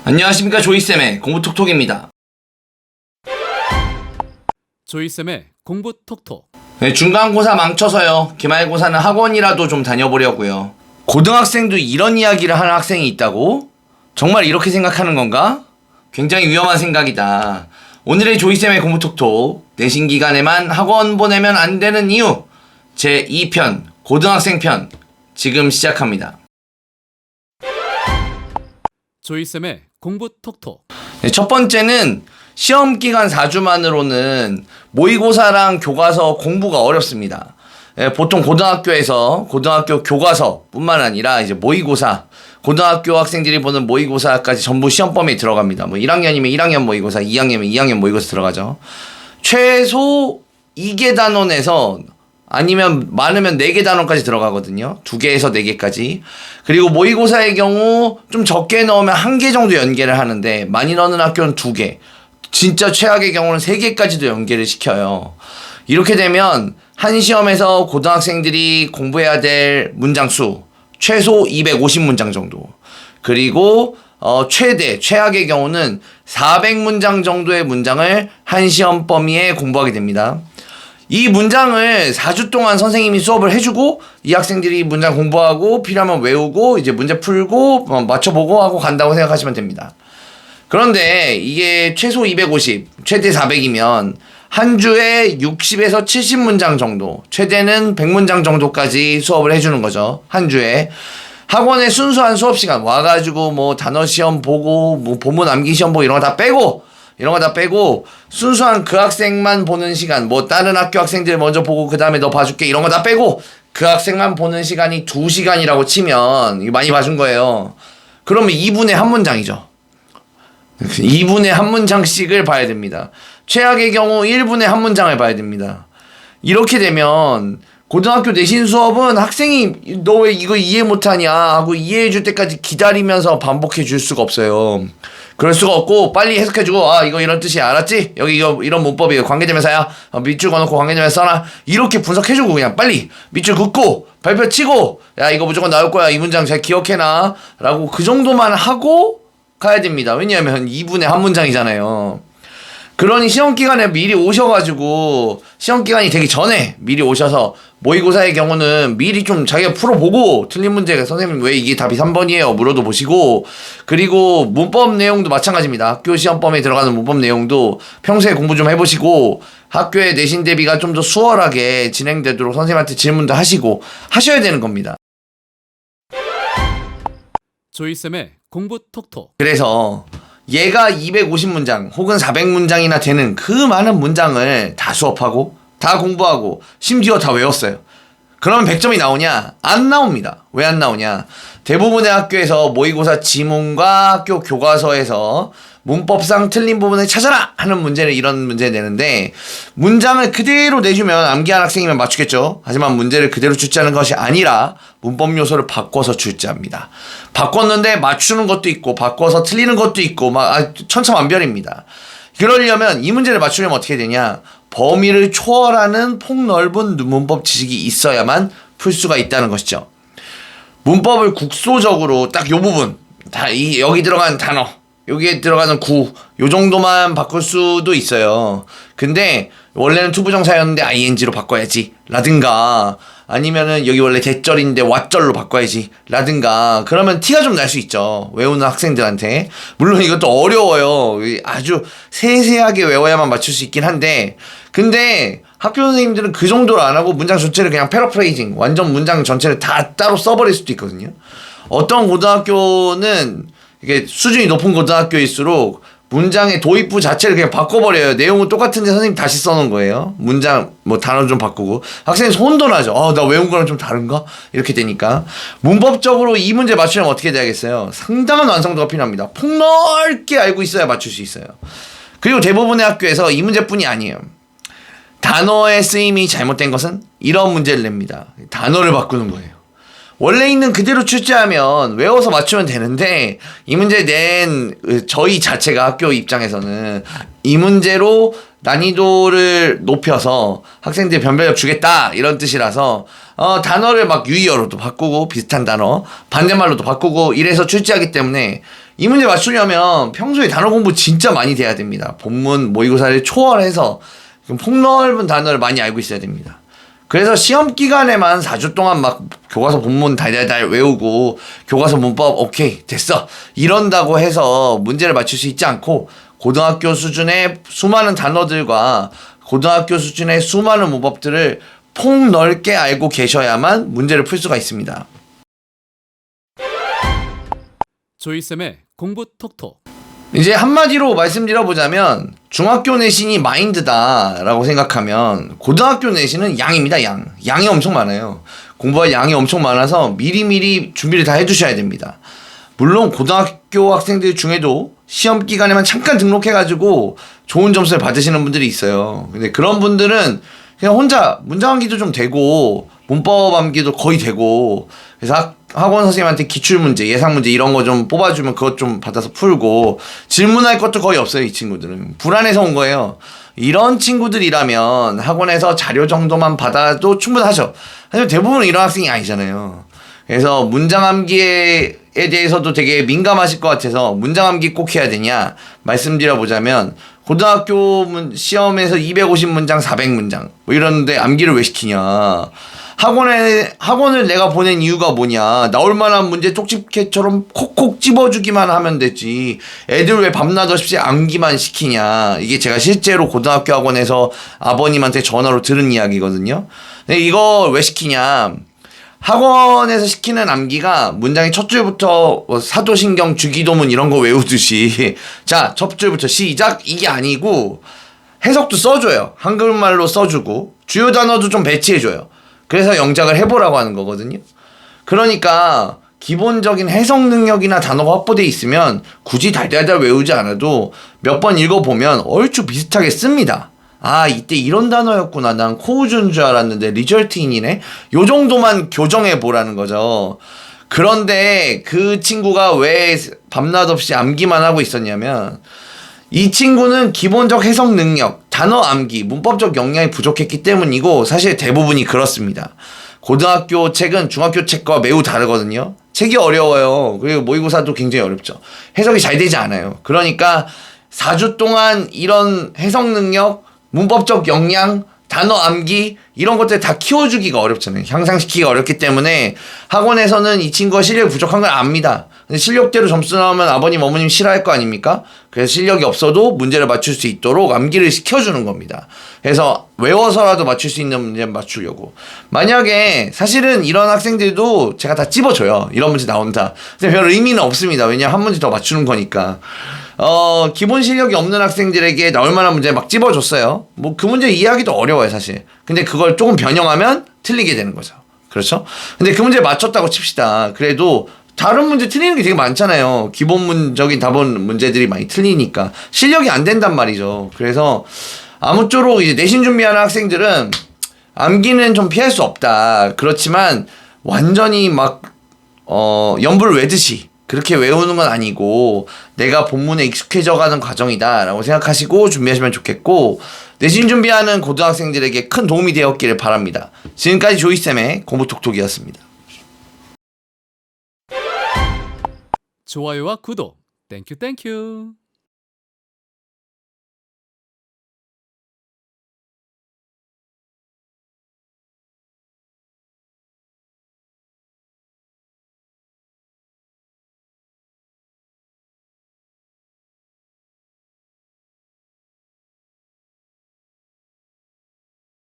안녕하십니까, 조이쌤의 공부톡톡입니다. 조이쌤의 공부톡톡. 네, 중간고사 망쳐서요. 기말고사는 학원이라도 좀 다녀보려고요. 고등학생도 이런 이야기를 하는 학생이 있다고? 정말 이렇게 생각하는 건가? 굉장히 위험한 생각이다. 오늘의 조이쌤의 공부톡톡, 내신 기간에만 학원 보내면 안 되는 이유 제2편 고등학생 편 지금 시작합니다. 조이쌤의 공부톡톡. 네, 첫 번째는 시험 기간 4주만으로는 모의고사랑 교과서 공부가 어렵습니다. 보통 고등학교에서 고등학교 교과서뿐만 아니라 이제 모의고사, 고등학교 학생들이 보는 모의고사까지 전부 시험 범위에 들어갑니다. 뭐 1학년이면 1학년 모의고사, 2학년이면 2학년 모의고사 들어가죠. 최소 2개 단원에서 아니면 많으면 4개 단원까지 들어가거든요. 2개에서 4개까지. 그리고 모의고사의 경우 좀 적게 넣으면 1개 정도 연계를 하는데 많이 넣는 학교는 2개. 진짜 최악의 경우는 3개까지도 연계를 시켜요. 이렇게 되면 한 시험에서 고등학생들이 공부해야 될 문장 수 최소 250문장 정도. 그리고 최악의 경우는 400문장 정도의 문장을 한 시험 범위에 공부하게 됩니다. 이 문장을 4주 동안 선생님이 수업을 해주고 이 학생들이 문장 공부하고 필요하면 외우고 이제 문제 풀고 맞춰보고 하고 간다고 생각하시면 됩니다. 그런데 이게 최소 250, 최대 400이면 한 주에 60에서 70문장 정도, 최대는 100문장 정도까지 수업을 해주는 거죠. 한 주에. 학원의 순수한 수업 시간 와가지고 뭐 단어 시험 보고 뭐 본문 암기 시험 보고 이런 거 다 빼고 순수한 그 학생만 보는 시간, 뭐 다른 학교 학생들 먼저 보고 그 다음에 너 봐줄게 이런 거 다 빼고 그 학생만 보는 시간이 2시간이라고 치면 이거 많이 봐준 거예요. 그러면 2분의 한 문장이죠. 2분의 한 문장씩을 봐야 됩니다. 최악의 경우 1분의 한 문장을 봐야 됩니다. 이렇게 되면 고등학교 내신 수업은 학생이 너 왜 이거 이해 못하냐 하고 이해해 줄 때까지 기다리면서 반복해 줄 수가 없어요. 그럴 수가 없고 빨리 해석해주고 이거 이런 뜻이야 알았지? 여기 이거 이런 문법이에요. 관계대명사야. 밑줄 그어놓고 관계대명사 써라. 이렇게 분석해주고 그냥 빨리 밑줄 긋고 발표 치고 야 이거 무조건 나올 거야. 이 문장 잘 기억해놔 라고 그 정도만 하고 가야 됩니다. 왜냐하면 2분의 한 문장이잖아요. 그러니 시험 기간에 미리 오셔가지고 시험 기간이 되기 전에 미리 오셔서 모의고사의 경우는 미리 좀 자기가 풀어보고 틀린 문제 선생님 왜 이게 답이 3번이에요 물어도 보시고 그리고 문법 내용도 마찬가지입니다. 학교 시험 범위에 들어가는 문법 내용도 평소에 공부 좀 해보시고 학교의 내신 대비가 좀 더 수월하게 진행되도록 선생님한테 질문도 하시고 하셔야 되는 겁니다. 조이쌤의 공부톡톡. 그래서 얘가 250문장 혹은 400문장이나 되는 그 많은 문장을 다 수업하고 다 공부하고 심지어 다 외웠어요. 그러면 100점이 나오냐? 안 나옵니다. 왜 안 나오냐? 대부분의 학교에서 모의고사 지문과 학교 교과서에서 문법상 틀린 부분을 찾아라 하는 문제를 이런 문제 내는데 문장을 그대로 내주면 암기한 학생이면 맞추겠죠. 하지만 문제를 그대로 출제하는 것이 아니라 문법 요소를 바꿔서 출제합니다. 바꿨는데 맞추는 것도 있고 바꿔서 틀리는 것도 있고 막 천차만별입니다. 그러려면 이 문제를 맞추려면 어떻게 되냐? 범위를 초월하는 폭넓은 문법 지식이 있어야만 풀 수가 있다는 것이죠. 문법을 국소적으로 딱 요 부분 여기 들어간 단어 여기에 들어가는 구, 요 정도만 바꿀 수도 있어요. 근데 원래는 투부정사였는데 ing로 바꿔야지 라든가 아니면은 여기 원래 대절인데 왓절로 바꿔야지 라든가 그러면 티가 좀 날 수 있죠. 외우는 학생들한테. 물론 이것도 어려워요. 아주 세세하게 외워야만 맞출 수 있긴 한데 근데 학교 선생님들은 그 정도로 안 하고 문장 전체를 그냥 패러프레이징 완전 문장 전체를 다 따로 써버릴 수도 있거든요. 어떤 고등학교는 이게 수준이 높은 고등학교일수록 문장의 도입부 자체를 그냥 바꿔버려요. 내용은 똑같은데 선생님 다시 써놓은 거예요. 문장 뭐 단어 좀 바꾸고 학생이 손도 나죠. 나 외운 거랑 좀 다른가? 이렇게 되니까 문법적으로 이 문제 맞추려면 어떻게 돼야겠어요? 상당한 완성도가 필요합니다. 폭넓게 알고 있어야 맞출 수 있어요. 그리고 대부분의 학교에서 이 문제뿐이 아니에요. 단어의 쓰임이 잘못된 것은 이런 문제를 냅니다. 단어를 바꾸는 거예요. 원래 있는 그대로 출제하면 외워서 맞추면 되는데 이 문제 낸 저희 자체가 학교 입장에서는 이 문제로 난이도를 높여서 학생들이 변별력 주겠다 이런 뜻이라서 단어를 막 유의어로도 바꾸고 비슷한 단어 반대말로도 바꾸고 이래서 출제하기 때문에 이 문제 맞추려면 평소에 단어 공부 진짜 많이 돼야 됩니다. 본문, 모의고사를 초월해서 폭넓은 단어를 많이 알고 있어야 됩니다. 그래서 시험 기간에만 4주 동안 막 교과서 본문 달달달 외우고 교과서 문법 오케이 됐어 이런다고 해서 문제를 맞출 수 있지 않고 고등학교 수준의 수많은 단어들과 고등학교 수준의 수많은 문법들을 폭넓게 알고 계셔야만 문제를 풀 수가 있습니다. 조이쌤의 공부 톡톡. 이제 한마디로 말씀드려보자면 중학교 내신이 마인드다라고 생각하면 고등학교 내신은 양입니다. 양이 엄청 많아요. 공부할 양이 엄청 많아서 미리미리 준비를 다 해두셔야 됩니다. 물론 고등학교 학생들 중에도 시험 기간에만 잠깐 등록해가지고 좋은 점수를 받으시는 분들이 있어요. 근데 그런 분들은 그냥 혼자 문장 암기도 좀 되고 문법 암기도 거의 되고 그래서 학원 선생님한테 기출문제, 예상문제 이런 거 좀 뽑아주면 그것 좀 받아서 풀고 질문할 것도 거의 없어요. 이 친구들은 불안해서 온 거예요. 이런 친구들이라면 학원에서 자료 정도만 받아도 충분하죠. 하지만 대부분은 이런 학생이 아니잖아요. 그래서 문장 암기에 대해서도 되게 민감하실 것 같아서 문장 암기 꼭 해야 되냐 말씀드려보자면 고등학교 시험에서 250문장, 400문장 뭐 이러는데 암기를 왜 시키냐. 학원을 내가 보낸 이유가 뭐냐. 나올 만한 문제 쪽집게처럼 콕콕 집어주기만 하면 되지. 애들 왜 밤낮 없이 암기만 시키냐. 이게 제가 실제로 고등학교 학원에서 아버님한테 전화로 들은 이야기거든요. 근데 이거 왜 시키냐. 학원에서 시키는 암기가 문장의 첫 줄부터 사도신경, 주기도문 이런 거 외우듯이 자, 첫 줄부터 시작 이게 아니고 해석도 써줘요. 한글말로 써주고 주요 단어도 좀 배치해줘요. 그래서 영작을 해보라고 하는 거거든요. 그러니까 기본적인 해석 능력이나 단어가 확보되어 있으면 굳이 달달달 외우지 않아도 몇 번 읽어보면 얼추 비슷하게 씁니다. 아, 이때 이런 단어였구나. 난 코우주인 줄 알았는데 리절트인이네. 요 정도만 교정해 보라는 거죠. 그런데 그 친구가 왜 밤낮 없이 암기만 하고 있었냐면 이 친구는 기본적 해석 능력, 단어 암기, 문법적 역량이 부족했기 때문이고 사실 대부분이 그렇습니다. 고등학교 책은 중학교 책과 매우 다르거든요. 책이 어려워요. 그리고 모의고사도 굉장히 어렵죠. 해석이 잘 되지 않아요. 그러니까 4주 동안 이런 해석 능력, 문법적 역량, 단어 암기 이런 것들 다 키워주기가 어렵잖아요. 향상시키기가 어렵기 때문에 학원에서는 이 친구가 실력이 부족한 걸 압니다. 근데 실력대로 점수 나오면 아버님 어머님 싫어할 거 아닙니까? 그래서 실력이 없어도 문제를 맞출 수 있도록 암기를 시켜주는 겁니다. 그래서 외워서라도 맞출 수 있는 문제를 맞추려고. 만약에 사실은 이런 학생들도 제가 다 찝어줘요. 이런 문제 나온다. 근데 별 의미는 없습니다. 왜냐면 한 문제 더 맞추는 거니까. 기본 실력이 없는 학생들에게 나올 만한 문제 막 찝어줬어요. 뭐 그 문제 이해하기도 어려워요, 사실. 근데 그걸 조금 변형하면 틀리게 되는 거죠. 그렇죠? 근데 그 문제 맞췄다고 칩시다. 그래도 다른 문제 틀리는 게 되게 많잖아요. 기본적인 답은 문제들이 많이 틀리니까. 실력이 안 된단 말이죠. 그래서 아무쪼록 이제 내신 준비하는 학생들은 암기는 좀 피할 수 없다. 그렇지만 완전히 막, 연불 외듯이 그렇게 외우는 건 아니고 내가 본문에 익숙해져 가는 과정이다 라고 생각하시고 준비하시면 좋겠고 내신 준비하는 고등학생들에게 큰 도움이 되었기를 바랍니다. 지금까지 조이쌤의 공부톡톡이었습니다. 좋아요와 구독. 땡큐 땡큐.